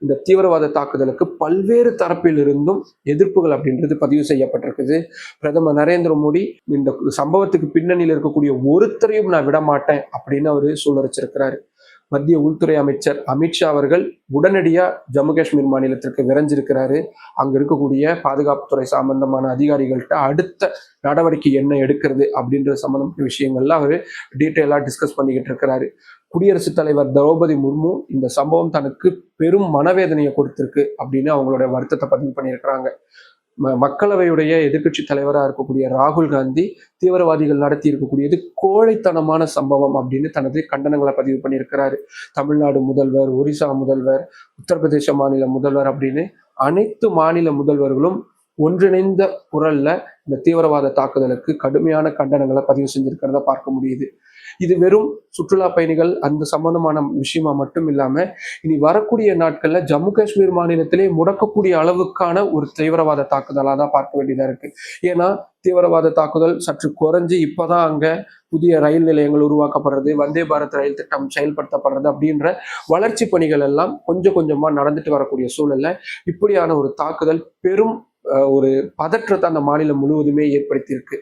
இந்த தீவிரவாத தாக்குதலுக்கு பல்வேறு தரப்பிலிருந்தும் எதிர்ப்புகள் அப்படின்றது பதிவு செய்யப்பட்டிருக்குது. பிரதமர் நரேந்திர மோடி இந்த சம்பவத்துக்கு பின்னணியில் இருக்கக்கூடிய ஒருத்தரையும் நான் விட மாட்டேன் அப்படின்னு அவரு சூழலிச்சிருக்கிறாரு. மத்திய உள்துறை அமைச்சர் அமித்ஷா அவர்கள் உடனடியா ஜம்மு காஷ்மீர் மாநிலத்திற்கு விரைஞ்சிருக்கிறாரு. அங்க இருக்கக்கூடிய பாதுகாப்புத்துறை சம்பந்தமான அதிகாரிகள்கிட்ட அடுத்த நடவடிக்கை என்ன எடுக்கிறது அப்படின்ற சம்பந்தப்பட்ட விஷயங்கள்ல அவரு டீட்டெயிலா டிஸ்கஸ் பண்ணிக்கிட்டு இருக்கிறாரு. குடியரசுத் தலைவர் திரௌபதி முர்மு இந்த சம்பவம் தனக்கு பெரும் மனவேதனையை கொடுத்திருக்கு அப்படின்னு அவங்களுடைய வருத்தத்தை பதிவு பண்ணியிருக்கிறாங்க. மக்களவையுடைய எதிர்க்கட்சி தலைவராக இருக்கக்கூடிய ராகுல் காந்தி தீவிரவாதிகள் நடத்தி இருக்கக்கூடியது கோழைத்தனமான சம்பவம் அப்படின்னு தனது கண்டனங்களை பதிவு பண்ணியிருக்கிறாரு. தமிழ்நாடு முதல்வர், ஒரிசா முதல்வர், உத்தரப்பிரதேச மாநில முதல்வர் அப்படின்னு அனைத்து மாநில முதல்வர்களும் ஒன்றிணைந்த குரல்ல இந்த தீவிரவாத தாக்குதலுக்கு கடுமையான கண்டனங்களை பதிவு செஞ்சிருக்கிறத பார்க்க முடியுது. இது வெறும் சுற்றுலா பயணிகள் அந்த சம்பந்தமான விஷயமா மட்டும் இல்லாம இனி வரக்கூடிய நாட்கள்ல ஜம்மு காஷ்மீர் மாநிலத்திலே முடக்கக்கூடிய அளவுக்கான ஒரு தீவிரவாத தாக்குதலா தான் பார்க்க வேண்டியதா இருக்கு. ஏன்னா தீவிரவாத தாக்குதல் சற்று குறைஞ்சு இப்பதான் அங்க புதிய ரயில் நிலையங்கள் உருவாக்கப்படுறது, வந்தே பாரத் ரயில் திட்டம் செயல்படுத்தப்படுறது அப்படின்ற வளர்ச்சி பணிகள் எல்லாம் கொஞ்சம் கொஞ்சமா நடந்துட்டு வரக்கூடிய சூழல்ல இப்படியான ஒரு தாக்குதல் பெரும் ஒரு பதற்றத்தை அந்த மாநிலம் முழுவதுமே ஏற்படுத்தியிருக்கு.